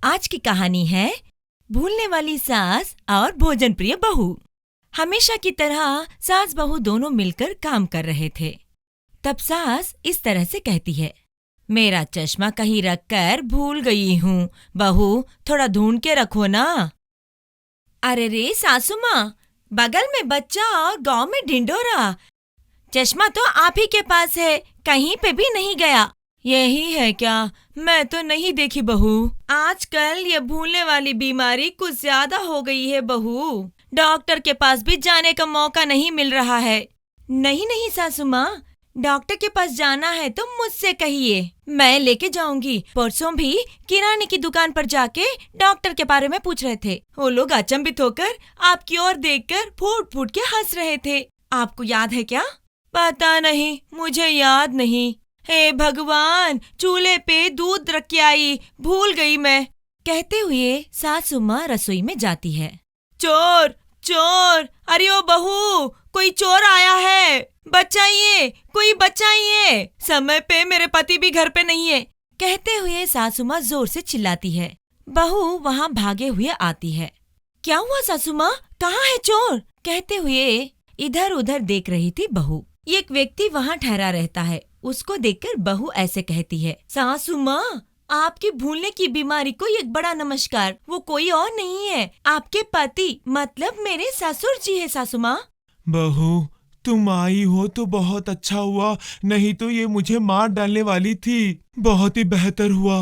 आज की कहानी है भूलने वाली सास और भोजन प्रिय बहू। हमेशा की तरह सास बहू दोनों मिलकर काम कर रहे थे। तब सास इस तरह से कहती है, मेरा चश्मा कहीं रखकर भूल गई हूँ, बहू थोड़ा ढूंढ के रखो ना। अरे रे सासू माँ, बगल में बच्चा और गांव में ढिंढोरा, चश्मा तो आप ही के पास है, कहीं पे भी नहीं गया। यही है क्या? मैं तो नहीं देखी बहू। आजकल ये भूलने वाली बीमारी कुछ ज्यादा हो गई है बहू। डॉक्टर के पास भी जाने का मौका नहीं मिल रहा है। नहीं नहीं सासू माँ, डॉक्टर के पास जाना है तो मुझसे कहिए, मैं लेके जाऊंगी। परसों भी किराने की दुकान पर जाके डॉक्टर के बारे में पूछ रहे थे। वो लोग अचंभित होकर आपकी ओर देखकर फूट फूट के हंस रहे थे। आपको याद है क्या? पता नहीं, मुझे याद नहीं। हे भगवान, चूल्हे पे दूध रख के आई, भूल गई मैं। कहते हुए सासू माँ रसोई में जाती है। चोर चोर, अरे ओ बहू, कोई चोर आया है, बचाइए, कोई बचाइए, समय पे मेरे पति भी घर पे नहीं है। कहते हुए सासू माँ जोर से चिल्लाती है। बहू वहाँ भागे हुए आती है। क्या हुआ सासू माँ, कहाँ है चोर? कहते हुए इधर उधर देख रही थी बहू। एक व्यक्ति वहाँ ठहरा रहता है। उसको देखकर बहू ऐसे कहती है, सासू माँ, आपकी भूलने की बीमारी को एक बड़ा नमस्कार। वो कोई और नहीं है, आपके पति, मतलब मेरे ससुर जी है सासू माँ। बहू, तुम आई हो तो बहुत अच्छा हुआ, नहीं तो ये मुझे मार डालने वाली थी। बहुत ही बेहतर हुआ।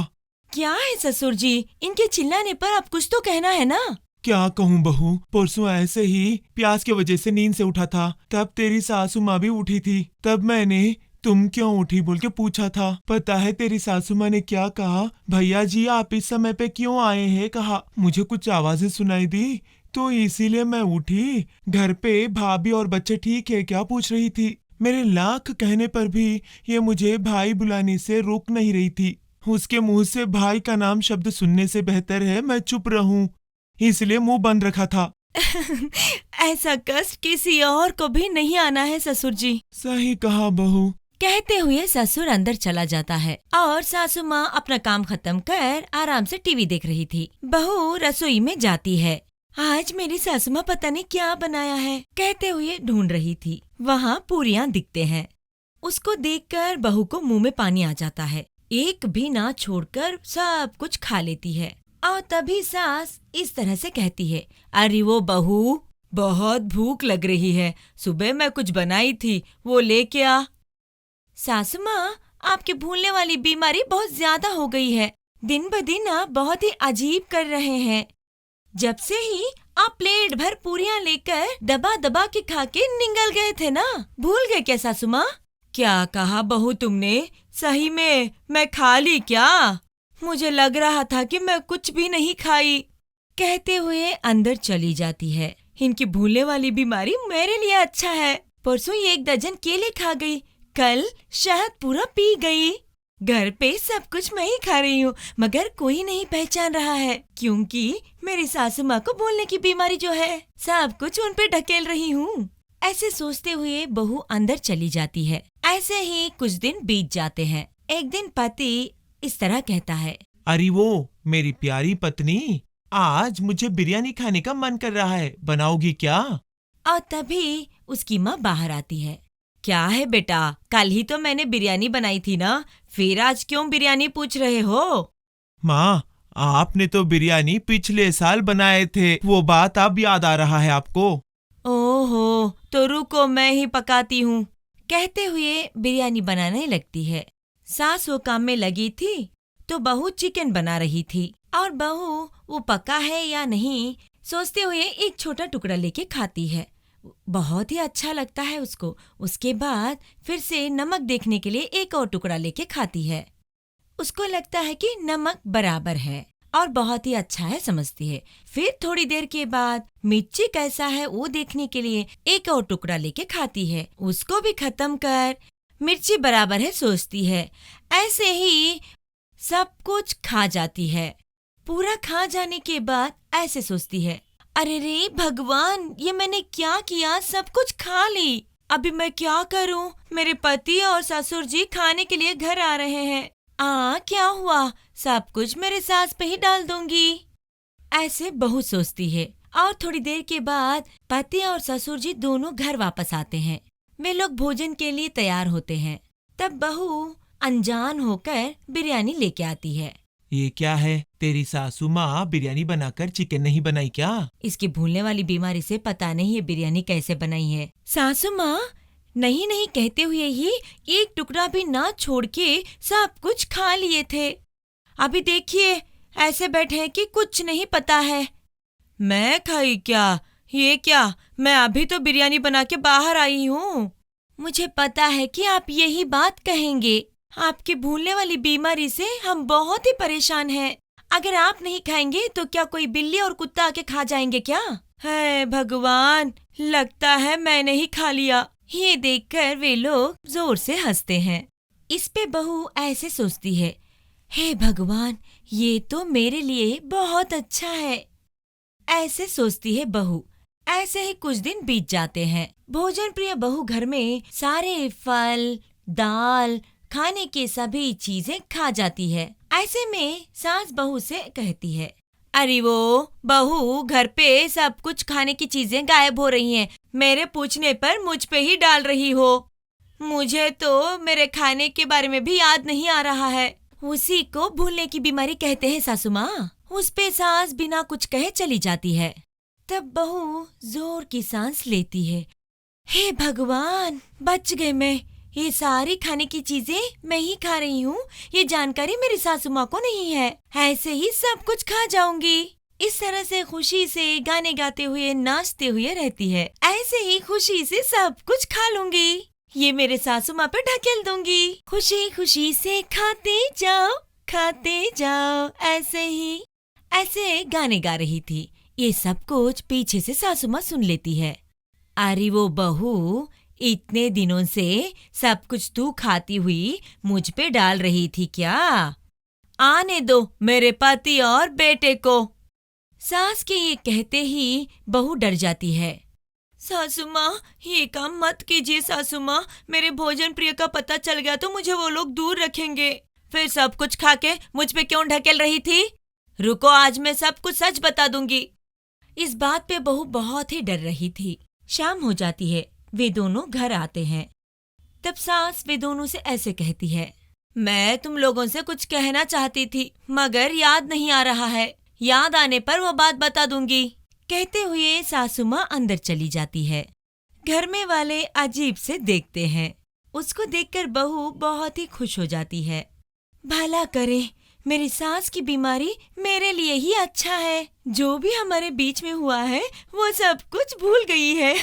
क्या है ससुर जी, इनके चिल्लाने पर आप कुछ तो कहना है ना? क्या कहूँ बहू, परसों ऐसे ही प्यास की वजह से नींद से उठा था। तब तेरी सासू माँ भी उठी थी। तब मैंने तुम क्यों उठी बोल के पूछा था। पता है तेरी सासू माँ ने क्या कहा? भैया जी आप इस समय पे क्यों आए हैं कहा। मुझे कुछ आवाजें सुनाई दी तो इसीलिए मैं उठी। घर पे भाभी और बच्चे ठीक है क्या पूछ रही थी। मेरे लाख कहने पर भी ये मुझे भाई बुलाने से रोक नहीं रही थी। उसके मुंह से भाई का नाम शब्द सुनने से बेहतर है मैं चुप रहूं, इसलिए मुंह बंद रखा था। ऐसा कष्ट किसी और को भी नहीं आना है ससुर जी। सही कहा बहू। कहते हुए ससुर अंदर चला जाता है और सासू माँ अपना काम खत्म कर आराम से टीवी देख रही थी। बहू रसोई में जाती है। आज मेरी सासू माँ पता नहीं क्या बनाया है, कहते हुए ढूंढ रही थी। वहाँ पूरियाँ दिखते हैं। उसको देखकर बहू को मुंह में पानी आ जाता है। एक भी ना छोड़कर सब कुछ खा लेती है। और तभी सास इस तरह से कहती है, अरे वो बहू, बहुत भूख लग रही है, सुबह मैं कुछ बनाई थी, वो लेके आ। सासू माँ, आपकी भूलने वाली बीमारी बहुत ज्यादा हो गई है। दिन ब दिन आप बहुत ही अजीब कर रहे हैं। जब से ही आप प्लेट भर पूरियाँ लेकर दबा दबा के खा के निगल गए थे ना, भूल गए क्या सासू माँ? क्या कहा बहू तुमने? सही में मैं खा ली क्या? मुझे लग रहा था कि मैं कुछ भी नहीं खाई। कहते हुए अंदर चली जाती है। इनकी भूलने वाली बीमारी मेरे लिए अच्छा है। परसों 1 दर्जन केले खा गई, कल शहद पूरा पी गई। घर पे सब कुछ मैं ही खा रही हूँ, मगर कोई नहीं पहचान रहा है, क्योंकि मेरी सासू माँ को भूलने की बीमारी जो है, सब कुछ उन पे ढकेल रही हूँ। ऐसे सोचते हुए बहू अंदर चली जाती है। ऐसे ही कुछ दिन बीत जाते हैं। एक दिन पति इस तरह कहता है, अरे वो मेरी प्यारी पत्नी, आज मुझे बिरयानी खाने का मन कर रहा है, बनाओगी क्या? और तभी उसकी माँ बाहर आती है। क्या है बेटा, कल ही तो मैंने बिरयानी बनाई थी ना, फिर आज क्यों बिरयानी पूछ रहे हो? माँ, आपने तो बिरयानी पिछले साल बनाए थे, वो बात अब याद आ रहा है आपको? ओहो, तो रुको मैं ही पकाती हूँ। कहते हुए बिरयानी बनाने लगती है। सास वो काम में लगी थी तो बहू चिकन बना रही थी, और बहू वो पका है या नहीं सोचते हुए एक छोटा टुकड़ा लेके खाती है। बहुत ही अच्छा लगता है उसको। उसके बाद फिर से नमक देखने के लिए एक और टुकड़ा लेके खाती है। उसको लगता है कि नमक बराबर है और बहुत ही अच्छा है समझती है। फिर थोड़ी देर के बाद मिर्ची कैसा है वो देखने के लिए एक और टुकड़ा लेके खाती है। उसको भी खत्म कर मिर्ची बराबर है सोचती है। ऐसे ही सब कुछ खा जाती है। पूरा खा जाने के बाद ऐसे सोचती है, अरे रे भगवान, ये मैंने क्या किया, सब कुछ खा ली। अभी मैं क्या करूं? मेरे पति और ससुर जी खाने के लिए घर आ रहे हैं। क्या हुआ? सब कुछ मेरे सास पे ही डाल दूंगी। ऐसे बहू सोचती है और थोड़ी देर के बाद पति और ससुर जी दोनों घर वापस आते हैं। वे लोग भोजन के लिए तैयार होते हैं। तब बहू अनजान होकर बिरयानी लेके आती है। ये क्या है? तेरी सासू माँ बिरयानी बनाकर चिकन नहीं बनाई क्या? इसकी भूलने वाली बीमारी से पता नहीं ये बिरयानी कैसे बनाई है। सासू माँ नहीं नहीं कहते हुए ही एक टुकड़ा भी ना छोड़ के सब कुछ खा लिए थे। अभी देखिए ऐसे बैठे हैं कि कुछ नहीं पता है। मैं खाई क्या? ये क्या? मैं अभी तो बिरयानी बना के बाहर आई हूँ। मुझे पता है कि आप यही बात कहेंगे। आपकी भूलने वाली बीमारी से हम बहुत ही परेशान हैं। अगर आप नहीं खाएंगे तो क्या कोई बिल्ली और कुत्ता आके खा जाएंगे क्या? है भगवान, लगता है मैंने ही खा लिया। ये देखकर वे लोग जोर से हंसते हैं। इस पे बहू ऐसे सोचती है, हे भगवान, ये तो मेरे लिए बहुत अच्छा है। ऐसे सोचती है बहू। ऐसे ही कुछ दिन बीत जाते हैं। भोजन प्रिय बहू घर में सारे फल, दाल, खाने की सभी चीजें खा जाती है। ऐसे में सास बहू से कहती है, अरे वो बहू, घर पे सब कुछ खाने की चीजें गायब हो रही हैं। मेरे पूछने पर मुझ पे ही डाल रही हो। मुझे तो मेरे खाने के बारे में भी याद नहीं आ रहा है। उसी को भूलने की बीमारी कहते हैं सासू माँ। उस पे सास बिना कुछ कहे चली जाती है। तब बहू जोर की सांस लेती है। हे भगवान, बच गए मैं। ये सारी खाने की चीजें मैं ही खा रही हूँ। ये जानकारी मेरी सासू माँ को नहीं है। ऐसे ही सब कुछ खा जाऊंगी। इस तरह से खुशी से गाने गाते हुए नाचते हुए रहती है। ऐसे ही खुशी से सब कुछ खा लूंगी। ये मेरे सासू माँ पे ढकेल दूंगी। खुशी खुशी से खाते जाओ। ऐसे गाने गा रही थी। ये सब कुछ पीछे से सासू माँ सुन लेती है। अरे वो बहू, इतने दिनों से सब कुछ तू खाती हुई मुझ पे डाल रही थी क्या? आने दो मेरे पति और बेटे को। सास के ये कहते ही बहू डर जाती है। सासू माँ, ये काम मत कीजिए सासू माँ। मेरे भोजन प्रिय का पता चल गया तो मुझे वो लोग दूर रखेंगे। फिर सब कुछ खा के मुझ पे क्यों ढकेल रही थी? रुको, आज मैं सब कुछ सच बता दूंगी। इस बात पे बहू बहुत ही डर रही थी। शाम हो जाती है। वे दोनों घर आते हैं। तब सास वे दोनों से ऐसे कहती है, मैं तुम लोगों से कुछ कहना चाहती थी मगर याद नहीं आ रहा है। याद आने पर वो बात बता दूंगी। कहते हुए सासू माँ अंदर चली जाती है। घर में वाले अजीब से देखते हैं। उसको देखकर बहू बहुत ही खुश हो जाती है। भला करे, मेरी सास की बीमारी मेरे लिए ही अच्छा है। जो भी हमारे बीच में हुआ है वो सब कुछ भूल गई है।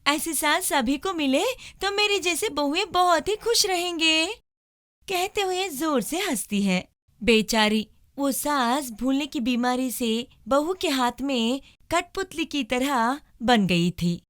ऐसी सास सभी को मिले तो मेरे जैसे बहुएं बहुत ही खुश रहेंगे। कहते हुए जोर से हंसती है। बेचारी वो सास भूलने की बीमारी से बहू के हाथ में कठपुतली की तरह बन गई थी।